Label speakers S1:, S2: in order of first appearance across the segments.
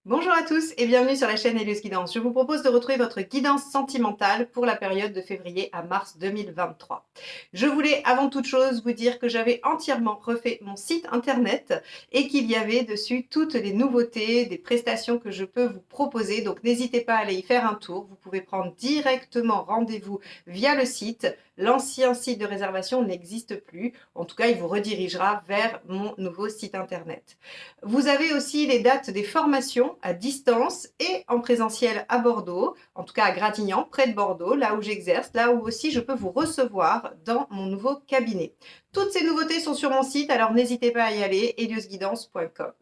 S1: Bonjour à tous et bienvenue sur la chaîne Hélios Guidance. Je vous propose de retrouver votre guidance sentimentale pour la période de février à mars 2023. Je voulais avant toute chose vous dire que j'avais entièrement refait mon site internet et qu'il y avait dessus toutes les nouveautés, des prestations que je peux vous proposer. Donc n'hésitez pas à aller y faire un tour. Vous pouvez prendre directement rendez-vous via le site. L'ancien site de réservation n'existe plus. En tout cas, il vous redirigera vers mon nouveau site internet. Vous avez aussi les dates des formations à distance et en présentiel à Bordeaux, en tout cas à Gradignan, près de Bordeaux, là où j'exerce, là où aussi je peux vous recevoir dans mon nouveau cabinet. Toutes ces nouveautés sont sur mon site, alors n'hésitez pas à y aller, heliosguidance.com.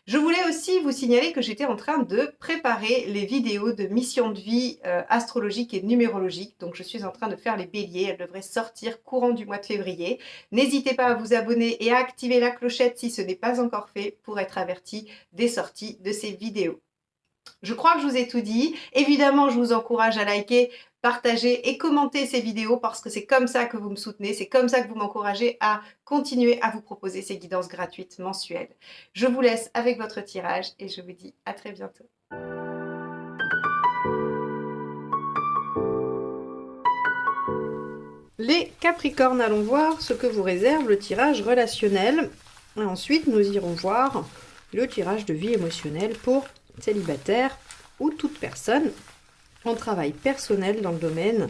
S1: Je voulais aussi vous signaler que j'étais en train de préparer les vidéos de mission de vie astrologique et numérologique. Donc je suis en train de faire les béliers, elles devraient sortir courant du mois de février. N'hésitez pas à vous abonner et à activer la clochette si ce n'est pas encore fait pour être averti des sorties de ces vidéos. Je crois que je vous ai tout dit. Évidemment, je vous encourage à liker, partager et commenter ces vidéos parce que c'est comme ça que vous me soutenez, c'est comme ça que vous m'encouragez à continuer à vous proposer ces guidances gratuites mensuelles. Je vous laisse avec votre tirage et je vous dis à très bientôt. Les Capricornes, allons voir ce que vous réserve le tirage relationnel. Et ensuite, nous irons voir le tirage de vie émotionnelle pour célibataire ou toute personne en travail personnel dans le domaine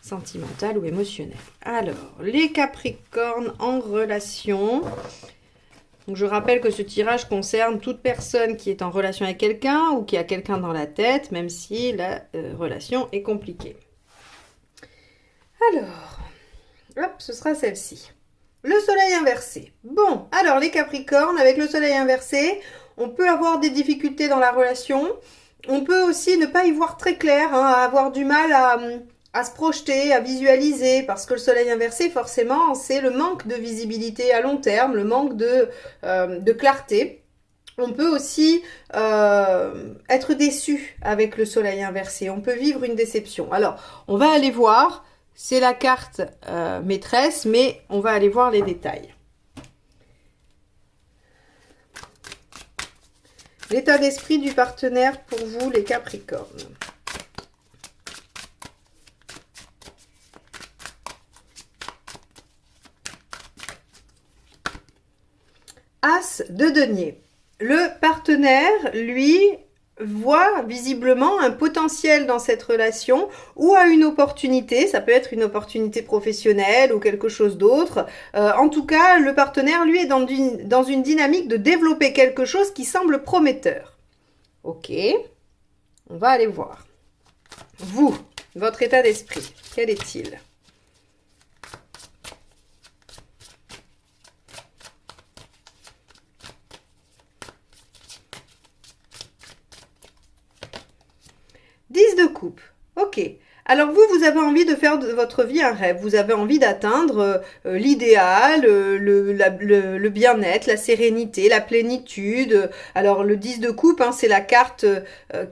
S1: sentimental ou émotionnel. Alors, les Capricornes en relation. Donc, je rappelle que ce tirage concerne toute personne qui est en relation avec quelqu'un ou qui a quelqu'un dans la tête, même si la relation est compliquée. Alors, hop, ce sera celle-ci. Le soleil inversé. Bon, alors les Capricornes, avec le soleil inversé, on peut avoir des difficultés dans la relation. On peut aussi ne pas y voir très clair, avoir du mal à se projeter, à visualiser, parce que le soleil inversé, forcément, c'est le manque de visibilité à long terme, le manque de clarté. On peut aussi être déçu avec le soleil inversé. On peut vivre une déception. Alors, on va aller voir. C'est la carte maîtresse, mais on va aller voir les détails. L'état d'esprit du partenaire pour vous, les Capricornes. As de denier. Le partenaire, lui, voit visiblement un potentiel dans cette relation ou a une opportunité, ça peut être une opportunité professionnelle ou quelque chose d'autre. En tout cas, le partenaire, lui, est dans une dynamique de développer quelque chose qui semble prometteur. Ok, on va aller voir. Vous, votre état d'esprit, quel est-il ? De coupe. Ok. Alors vous avez envie de faire de votre vie un rêve. Vous avez envie d'atteindre l'idéal, le bien-être, la sérénité, la plénitude. Alors le 10 de coupe, c'est la carte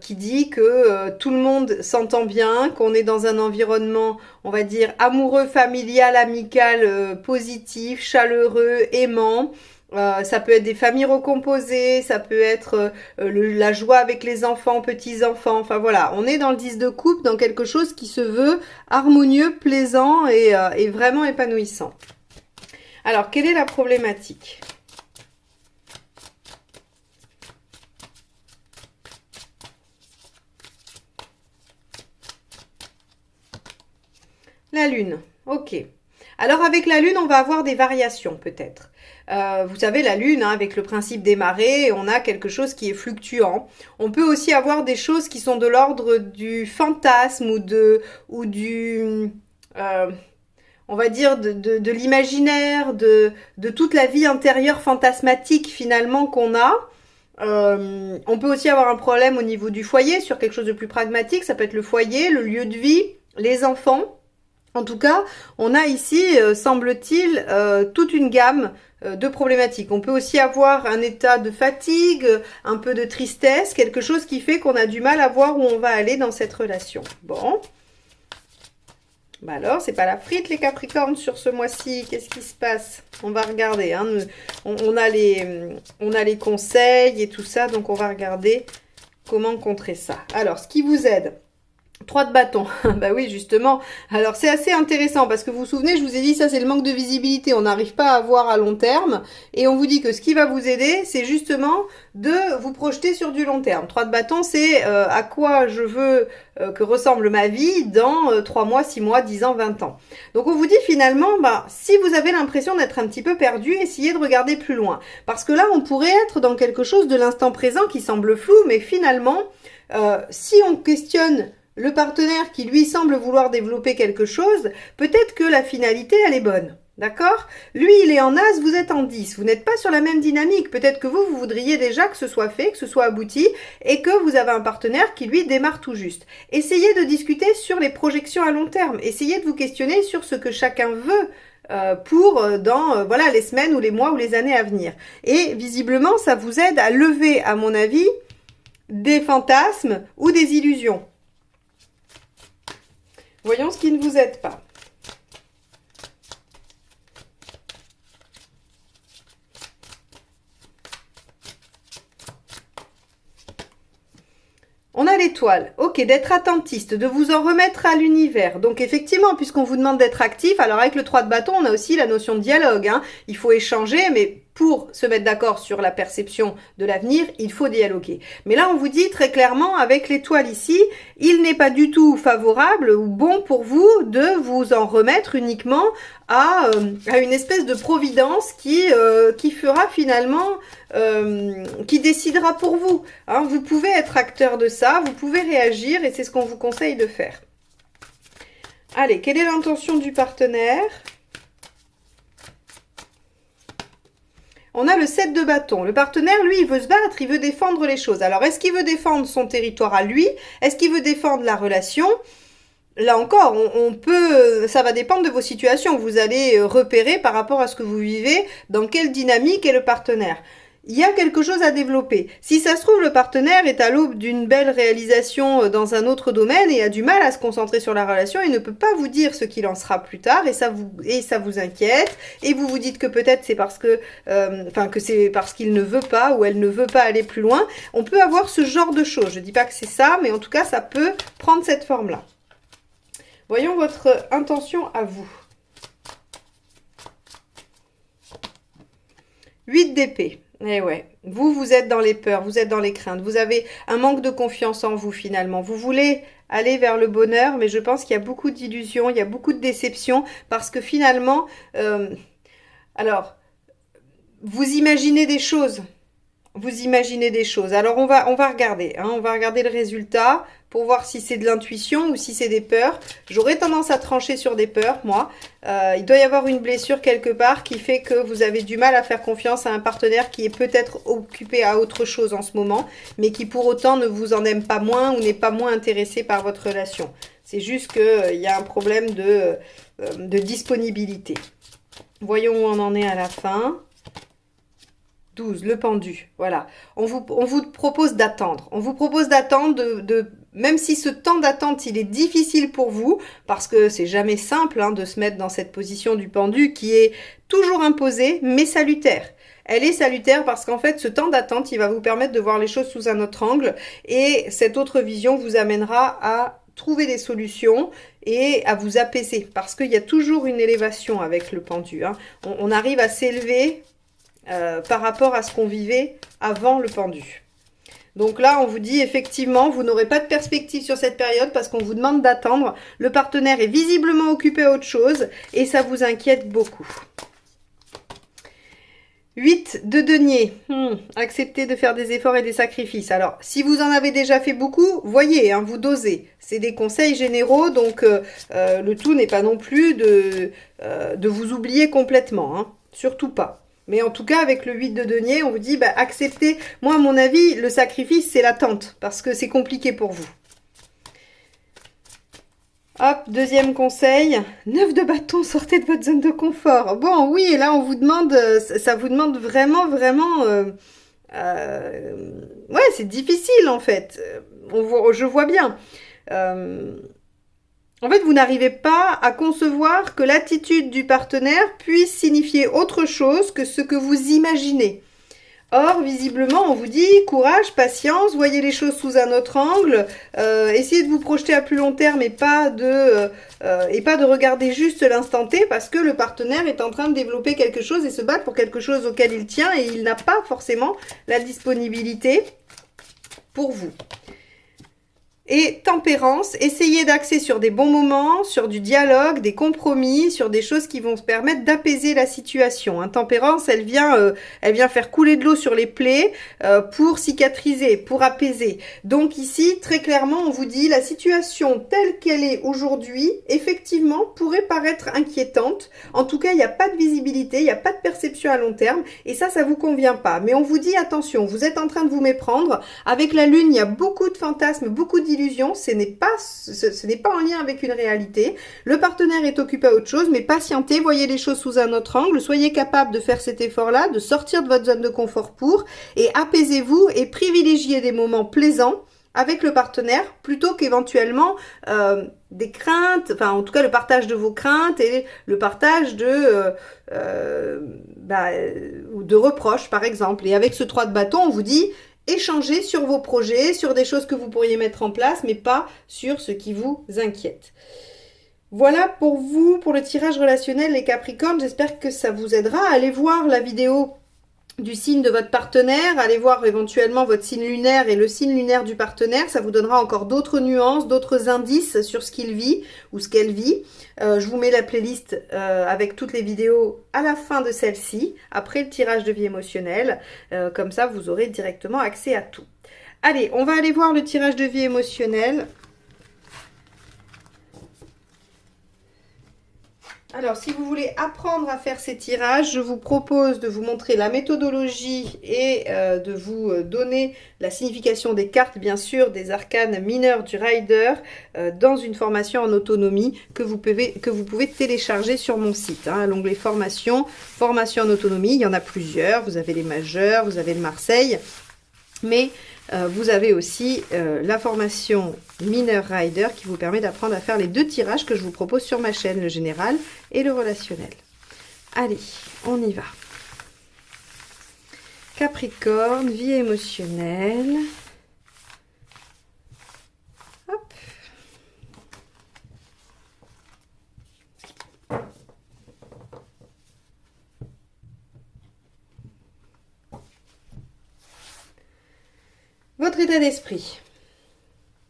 S1: qui dit que tout le monde s'entend bien, qu'on est dans un environnement, on va dire, amoureux, familial, amical, positif, chaleureux, aimant. Ça peut être des familles recomposées, ça peut être la joie avec les enfants, petits-enfants. Enfin voilà, on est dans le 10 de coupe, dans quelque chose qui se veut harmonieux, plaisant et vraiment épanouissant. Alors, quelle est la problématique ? La lune, ok. Alors avec la lune, on va avoir des variations peut-être. Vous savez, la lune, avec le principe des marées, on a quelque chose qui est fluctuant. On peut aussi avoir des choses qui sont de l'ordre du fantasme ou du on va dire de l'imaginaire, de toute la vie intérieure fantasmatique finalement qu'on a. On peut aussi avoir un problème au niveau du foyer, sur quelque chose de plus pragmatique. Ça peut être le foyer, le lieu de vie, les enfants. En tout cas, on a ici, semble-t-il, toute une gamme de problématiques. On peut aussi avoir un état de fatigue, un peu de tristesse, quelque chose qui fait qu'on a du mal à voir où on va aller dans cette relation. Bon. Bah alors, c'est pas la frite les Capricornes sur ce mois-ci. Qu'est-ce qui se passe? On va regarder. On a les conseils et tout ça, donc on va regarder Comment contrer ça? Alors, ce qui vous aide, 3 de bâton. Bah oui, justement. Alors, c'est assez intéressant parce que vous vous souvenez, je vous ai dit, ça, c'est le manque de visibilité. On n'arrive pas à voir à long terme. Et on vous dit que ce qui va vous aider, c'est justement de vous projeter sur du long terme. 3 de bâton, c'est à quoi je veux que ressemble ma vie dans 3 mois, 6 mois, 10 ans, 20 ans. Donc, on vous dit finalement, bah, si vous avez l'impression d'être un petit peu perdu, essayez de regarder plus loin. Parce que là, on pourrait être dans quelque chose de l'instant présent qui semble flou, mais finalement, si on questionne le partenaire qui lui semble vouloir développer quelque chose, peut-être que la finalité, elle est bonne. D'accord? Lui, il est en As, vous êtes en 10. Vous n'êtes pas sur la même dynamique. Peut-être que vous voudriez déjà que ce soit fait, que ce soit abouti, et que vous avez un partenaire qui, lui, démarre tout juste. Essayez de discuter sur les projections à long terme. Essayez de vous questionner sur ce que chacun veut pour dans voilà, les semaines ou les mois ou les années à venir. Et visiblement, ça vous aide à lever, à mon avis, des fantasmes ou des illusions. Voyons ce qui ne vous aide pas. On a l'étoile, ok, d'être attentiste, de vous en remettre à l'univers. Donc effectivement, puisqu'on vous demande d'être actif, alors avec le 3 de bâton, on a aussi la notion de dialogue. Hein. Il faut échanger, mais pour se mettre d'accord sur la perception de l'avenir, il faut dialoguer. Mais là, on vous dit très clairement, avec l'étoile ici, il n'est pas du tout favorable ou bon pour vous de vous en remettre uniquement à une espèce de providence qui fera finalement, qui décidera pour vous. Hein, vous pouvez être acteur de ça, vous pouvez réagir et c'est ce qu'on vous conseille de faire. Allez, quelle est l'intention du partenaire ? On a le 7 de bâton. Le partenaire, lui, il veut se battre, il veut défendre les choses. Alors, est-ce qu'il veut défendre son territoire à lui? Est-ce qu'il veut défendre la relation? Là encore, on peut, ça va dépendre de vos situations. Vous allez repérer par rapport à ce que vous vivez, dans quelle dynamique est le partenaire. Il y a quelque chose à développer. Si ça se trouve, le partenaire est à l'aube d'une belle réalisation dans un autre domaine et a du mal à se concentrer sur la relation et ne peut pas vous dire ce qu'il en sera plus tard et ça vous inquiète et vous vous dites que peut-être c'est parce que, que c'est parce qu'il ne veut pas ou elle ne veut pas aller plus loin. On peut avoir ce genre de choses. Je ne dis pas que c'est ça, mais en tout cas, ça peut prendre cette forme-là. Voyons votre intention à vous. 8 d'épée. Eh ouais, vous êtes dans les peurs, vous êtes dans les craintes, vous avez un manque de confiance en vous finalement. Vous voulez aller vers le bonheur, mais je pense qu'il y a beaucoup d'illusions, il y a beaucoup de déceptions, parce que finalement, alors, vous imaginez des choses. Vous imaginez des choses. Alors, on va regarder, hein, on va regarder le résultat pour voir si c'est de l'intuition ou si c'est des peurs. J'aurais tendance à trancher sur des peurs, moi. Il doit y avoir une blessure quelque part qui fait que vous avez du mal à faire confiance à un partenaire qui est peut-être occupé à autre chose en ce moment, mais qui pour autant ne vous en aime pas moins ou n'est pas moins intéressé par votre relation. C'est juste qu'il y a un problème de disponibilité. Voyons où on en est à la fin. 12, le pendu, voilà. On vous propose d'attendre. On vous propose d'attendre, même si ce temps d'attente, il est difficile pour vous, parce que c'est jamais simple hein, de se mettre dans cette position du pendu qui est toujours imposée, mais salutaire. Elle est salutaire parce qu'en fait, ce temps d'attente, il va vous permettre de voir les choses sous un autre angle et cette autre vision vous amènera à trouver des solutions et à vous apaiser parce qu'il y a toujours une élévation avec le pendu. Hein. On arrive à s'élever par rapport à ce qu'on vivait avant le pendu. Donc là, on vous dit effectivement, vous n'aurez pas de perspective sur cette période parce qu'on vous demande d'attendre. Le partenaire est visiblement occupé à autre chose et ça vous inquiète beaucoup. 8 de denier. Acceptez de faire des efforts et des sacrifices. Alors, si vous en avez déjà fait beaucoup, voyez, hein, vous dosez. C'est des conseils généraux, donc le tout n'est pas non plus de vous oublier complètement. Hein, surtout pas. Mais en tout cas, avec le 8 de denier, on vous dit, bah, acceptez. Moi, à mon avis, le sacrifice, c'est l'attente, parce que c'est compliqué pour vous. Hop, deuxième conseil, 9 de bâton, sortez de votre zone de confort. Bon, oui, et là, on vous demande, ça vous demande vraiment, ouais, c'est difficile, en fait. Je vois bien. En fait, vous n'arrivez pas à concevoir que l'attitude du partenaire puisse signifier autre chose que ce que vous imaginez. Or, visiblement, on vous dit courage, patience, voyez les choses sous un autre angle, essayez de vous projeter à plus long terme et pas de regarder juste l'instant T parce que le partenaire est en train de développer quelque chose et se battre pour quelque chose auquel il tient et il n'a pas forcément la disponibilité pour vous. Et tempérance, essayez d'axer sur des bons moments, sur du dialogue, des compromis, sur des choses qui vont se permettre d'apaiser la situation. Hein. Tempérance, elle vient faire couler de l'eau sur les plaies pour cicatriser, pour apaiser. Donc ici, très clairement, on vous dit la situation telle qu'elle est aujourd'hui, effectivement, pourrait paraître inquiétante. En tout cas, il n'y a pas de visibilité, il n'y a pas de perception à long terme et ça ne vous convient pas. Mais on vous dit attention, vous êtes en train de vous méprendre. Avec la lune, il y a beaucoup de fantasmes, beaucoup d'illusions. Ce n'est pas en lien avec une réalité. Le partenaire est occupé à autre chose, mais patientez, voyez les choses sous un autre angle, soyez capable de faire cet effort-là, de sortir de votre zone de confort et apaisez-vous et privilégiez des moments plaisants avec le partenaire plutôt qu'éventuellement des craintes, enfin en tout cas le partage de vos craintes et le partage de reproches par exemple. Et avec ce 3 de bâton, on vous dit échangez sur vos projets, sur des choses que vous pourriez mettre en place, mais pas sur ce qui vous inquiète. Voilà pour vous, pour le tirage relationnel, les Capricornes. J'espère que ça vous aidera. Allez voir la vidéo du signe de votre partenaire, allez voir éventuellement votre signe lunaire et le signe lunaire du partenaire, ça vous donnera encore d'autres nuances, d'autres indices sur ce qu'il vit ou ce qu'elle vit. Je vous mets la playlist avec toutes les vidéos à la fin de celle-ci, après le tirage de vie émotionnelle, comme ça vous aurez directement accès à tout. Allez, on va aller voir le tirage de vie émotionnelle. Alors, si vous voulez apprendre à faire ces tirages, je vous propose de vous montrer la méthodologie et de vous donner la signification des cartes, bien sûr, des arcanes mineurs du Rider dans une formation en autonomie que vous pouvez télécharger sur mon site. Hein, l'onglet formation, formation en autonomie, il y en a plusieurs. Vous avez les majeurs, vous avez le Marseille, mais vous avez aussi la formation Mineur Rider qui vous permet d'apprendre à faire les 2 tirages que je vous propose sur ma chaîne, le général et le relationnel. Allez, on y va. Capricorne, vie émotionnelle. Hop. Votre état d'esprit.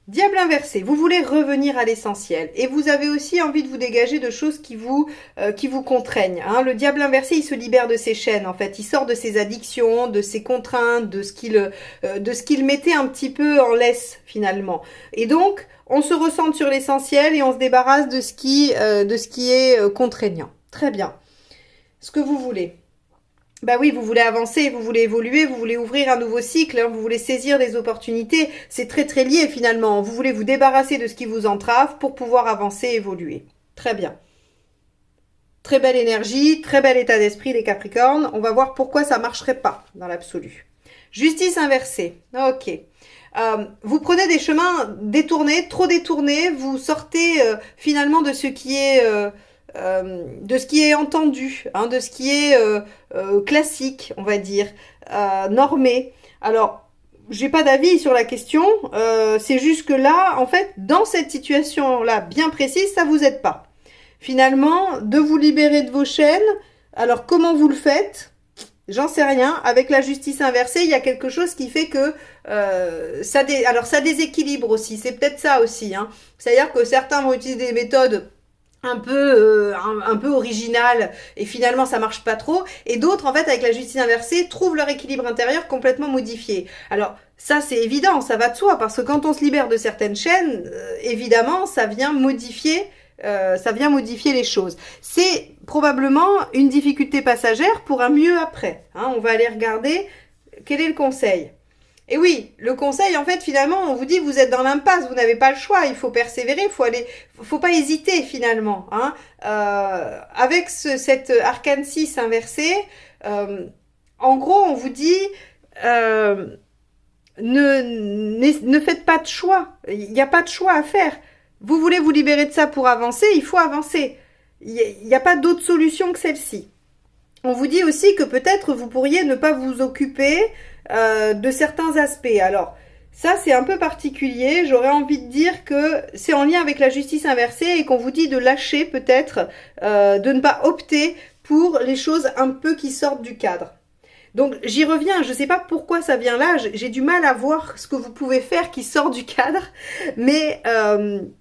S1: Diable inversé, vous voulez revenir à l'essentiel et vous avez aussi envie de vous dégager de choses qui vous contraignent. Hein. Le diable inversé, il se libère de ses chaînes en fait, il sort de ses addictions, de ses contraintes, de ce qu'il mettait un petit peu en laisse finalement. Et donc, on se recentre sur l'essentiel et on se débarrasse de ce qui est contraignant. Très bien. Ce que vous voulez. Bah oui, vous voulez avancer, vous voulez évoluer, vous voulez ouvrir un nouveau cycle, hein, vous voulez saisir des opportunités. C'est très très lié finalement. Vous voulez vous débarrasser de ce qui vous entrave pour pouvoir avancer, évoluer. Très bien. Très belle énergie, très bel état d'esprit les Capricornes. On va voir pourquoi ça ne marcherait pas dans l'absolu. Justice inversée. Ok. Vous prenez des chemins détournés, trop détournés. Vous sortez finalement de ce qui est... de ce qui est entendu, hein, de ce qui est classique, on va dire, normé. Alors, j'ai pas d'avis sur la question, c'est juste que là, en fait, dans cette situation-là bien précise, ça vous aide pas. Finalement, de vous libérer de vos chaînes, alors comment vous le faites ? J'en sais rien. Avec la justice inversée, il y a quelque chose qui fait que ça déséquilibre aussi. C'est peut-être ça aussi. Hein. C'est-à-dire que certains vont utiliser des méthodes un peu original et finalement ça marche pas trop et d'autres en fait avec la justice inversée trouvent leur équilibre intérieur complètement modifié. Alors ça c'est évident, ça va de soi parce que quand on se libère de certaines chaînes évidemment ça vient modifier les choses. C'est probablement une difficulté passagère pour un mieux après, hein. On va aller regarder quel est le conseil. Et oui, le conseil, en fait, finalement, on vous dit, vous êtes dans l'impasse, vous n'avez pas le choix, il faut persévérer, faut pas hésiter, finalement. Hein. Avec cette arcane 6 inversée, en gros, on vous dit, ne faites pas de choix, il n'y a pas de choix à faire. Vous voulez vous libérer de ça pour avancer, il faut avancer. Il n'y a pas d'autre solution que celle-ci. On vous dit aussi que peut-être vous pourriez ne pas vous occuper de certains aspects. Alors, ça, c'est un peu particulier. J'aurais envie de dire que c'est en lien avec la justice inversée et qu'on vous dit de lâcher peut-être, de ne pas opter pour les choses un peu qui sortent du cadre. Donc j'y reviens, je ne sais pas pourquoi ça vient là, j'ai du mal à voir ce que vous pouvez faire qui sort du cadre, mais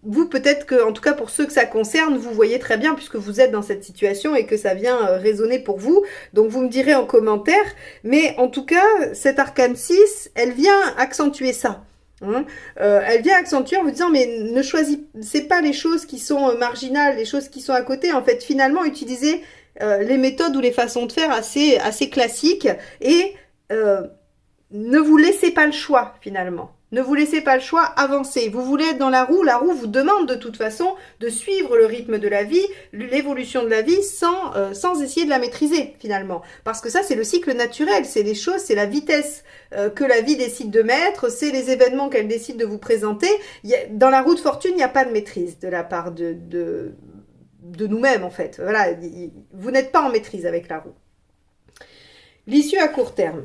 S1: vous peut-être que, en tout cas pour ceux que ça concerne, vous voyez très bien puisque vous êtes dans cette situation et que ça vient résonner pour vous, donc vous me direz en commentaire, mais en tout cas cette arcane 6, elle vient accentuer ça. Hein, elle vient accentuer en vous disant mais ne choisissez pas les choses qui sont marginales, les choses qui sont à côté, en fait finalement utilisez les méthodes ou les façons de faire assez classiques et ne vous laissez pas le choix finalement. Ne vous laissez pas le choix, avancez. Vous voulez être dans la roue vous demande de toute façon de suivre le rythme de la vie, l'évolution de la vie sans essayer de la maîtriser finalement. Parce que ça c'est le cycle naturel, c'est les choses, c'est la vitesse que la vie décide de mettre, c'est les événements qu'elle décide de vous présenter. Dans la roue de fortune, il n'y a pas de maîtrise de la part de nous-mêmes en fait. Voilà, vous n'êtes pas en maîtrise avec la roue. L'issue à court terme.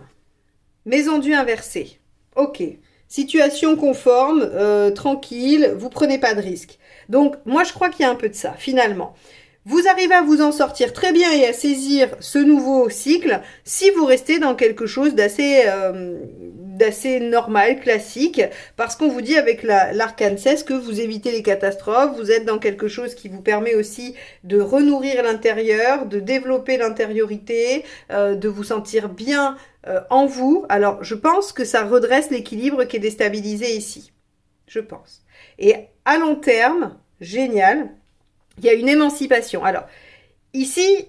S1: Maison du inversé. Ok. Situation conforme, tranquille, vous prenez pas de risque. Donc moi je crois qu'il y a un peu de ça finalement. Vous arrivez à vous en sortir très bien et à saisir ce nouveau cycle si vous restez dans quelque chose d'assez normal, classique, parce qu'on vous dit avec l'arcane 16 que vous évitez les catastrophes, vous êtes dans quelque chose qui vous permet aussi de renourrir l'intérieur, de développer l'intériorité, de vous sentir bien en vous. Alors je pense que ça redresse l'équilibre qui est déstabilisé ici. Je pense. Et à long terme, génial, il y a une émancipation. Alors, ici,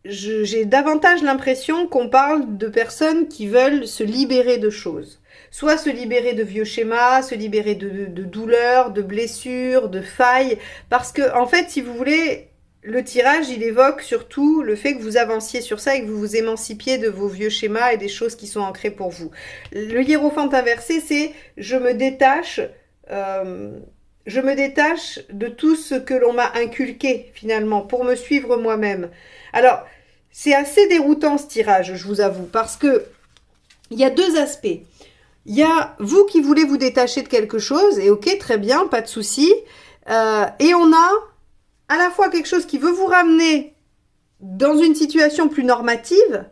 S1: j'ai davantage l'impression qu'on parle de personnes qui veulent se libérer de choses. Soit se libérer de vieux schémas, se libérer de douleurs, de blessures, de failles. Parce que, en fait, si vous voulez, le tirage, il évoque surtout le fait que vous avanciez sur ça et que vous vous émancipiez de vos vieux schémas et des choses qui sont ancrées pour vous. Le hiérophante inversé, c'est « je me détache ». Je me détache de tout ce que l'on m'a inculqué, finalement, pour me suivre moi-même. Alors, c'est assez déroutant, ce tirage, je vous avoue, parce que il y a deux aspects. Il y a vous qui voulez vous détacher de quelque chose, et ok, très bien, pas de souci. Et on a à la fois quelque chose qui veut vous ramener dans une situation plus normative,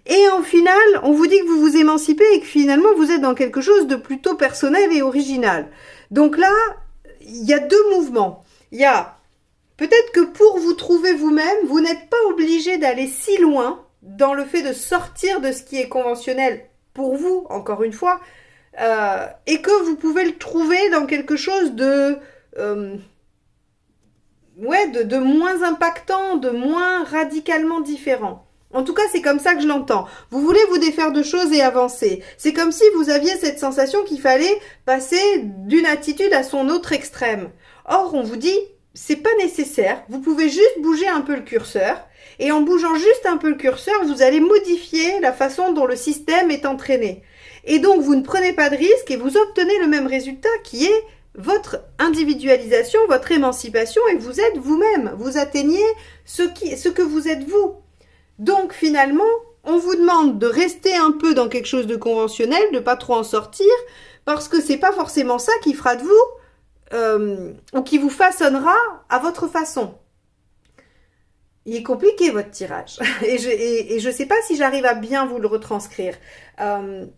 S1: et en final, on vous dit que vous vous émancipez et que finalement, vous êtes dans quelque chose de plutôt personnel et original. Donc là, il y a deux mouvements. Il y a peut-être que pour vous trouver vous-même, vous n'êtes pas obligé d'aller si loin dans le fait de sortir de ce qui est conventionnel pour vous, encore une fois, et que vous pouvez le trouver dans quelque chose de moins impactant, de moins radicalement différent. En tout cas, c'est comme ça que je l'entends. Vous voulez vous défaire de choses et avancer. C'est comme si vous aviez cette sensation qu'il fallait passer d'une attitude à son autre extrême. Or, on vous dit, c'est pas nécessaire. Vous pouvez juste bouger un peu le curseur. Et en bougeant juste un peu le curseur, vous allez modifier la façon dont le système est entraîné. Et donc, vous ne prenez pas de risque et vous obtenez le même résultat qui est votre individualisation, votre émancipation et vous êtes vous-même. Vous atteignez ce que vous êtes vous. Donc finalement, on vous demande de rester un peu dans quelque chose de conventionnel, de pas trop en sortir, parce que c'est pas forcément ça qui fera de vous, ou qui vous façonnera à votre façon. Il est compliqué votre tirage, et je sais pas si j'arrive à bien vous le retranscrire.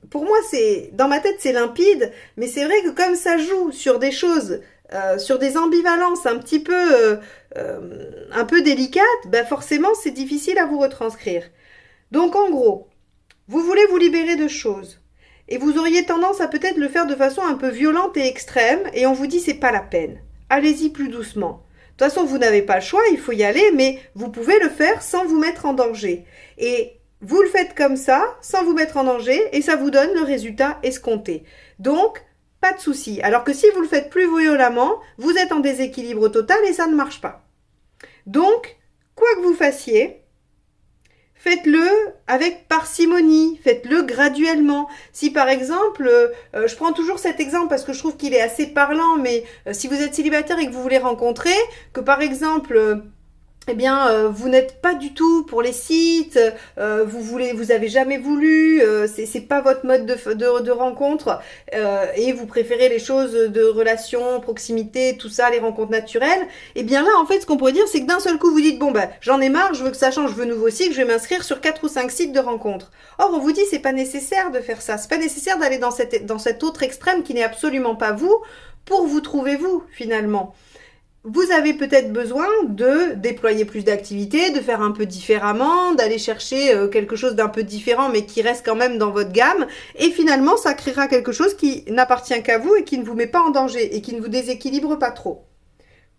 S1: Pour moi, dans ma tête c'est limpide, mais c'est vrai que comme ça joue sur des choses, sur des ambivalences un peu délicates, ben forcément c'est difficile à vous retranscrire. Donc en gros, vous voulez vous libérer de choses et vous auriez tendance à peut-être le faire de façon un peu violente et extrême et on vous dit c'est pas la peine. Allez-y plus doucement. De toute façon, vous n'avez pas le choix, il faut y aller, mais vous pouvez le faire sans vous mettre en danger. Et vous le faites comme ça, sans vous mettre en danger, et ça vous donne le résultat escompté. Donc, pas de souci. Alors que si vous le faites plus violemment, vous êtes en déséquilibre total et ça ne marche pas. Donc, quoi que vous fassiez, faites-le avec parcimonie, faites-le graduellement. Si par exemple, je prends toujours cet exemple parce que je trouve qu'il est assez parlant, mais si vous êtes célibataire et que vous voulez rencontrer, que par exemple, eh bien, vous n'êtes pas du tout pour les sites, vous avez jamais voulu, c'est pas votre mode de rencontre, et vous préférez les choses de relation, proximité, tout ça, les rencontres naturelles, eh bien là, en fait, ce qu'on pourrait dire, c'est que d'un seul coup, vous dites, bon, ben, j'en ai marre, je veux que ça change, je veux nouveau site, je vais m'inscrire sur 4 ou 5 sites de rencontres. Or, on vous dit, c'est pas nécessaire de faire ça, c'est pas nécessaire d'aller dans cet autre extrême qui n'est absolument pas vous, pour vous trouver vous, finalement. Vous avez peut-être besoin de déployer plus d'activités, de faire un peu différemment, d'aller chercher quelque chose d'un peu différent mais qui reste quand même dans votre gamme. Et finalement, ça créera quelque chose qui n'appartient qu'à vous et qui ne vous met pas en danger et qui ne vous déséquilibre pas trop.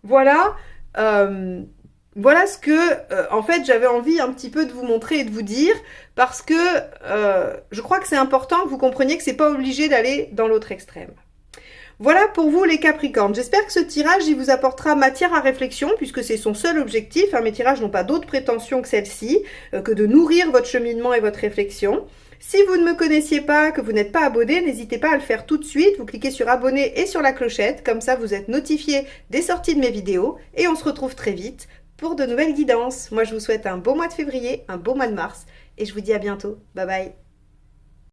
S1: Voilà, voilà ce que, en fait, j'avais envie un petit peu de vous montrer et de vous dire parce que je crois que c'est important que vous compreniez que c'est pas obligé d'aller dans l'autre extrême. Voilà pour vous les Capricornes. J'espère que ce tirage il vous apportera matière à réflexion puisque c'est son seul objectif. Mes tirages n'ont pas d'autres prétentions que celle-ci, que de nourrir votre cheminement et votre réflexion. Si vous ne me connaissiez pas, que vous n'êtes pas abonné, n'hésitez pas à le faire tout de suite. Vous cliquez sur abonner et sur la clochette, comme ça vous êtes notifié des sorties de mes vidéos et on se retrouve très vite pour de nouvelles guidances. Moi je vous souhaite un beau mois de février, un beau mois de mars et je vous dis à bientôt. Bye bye.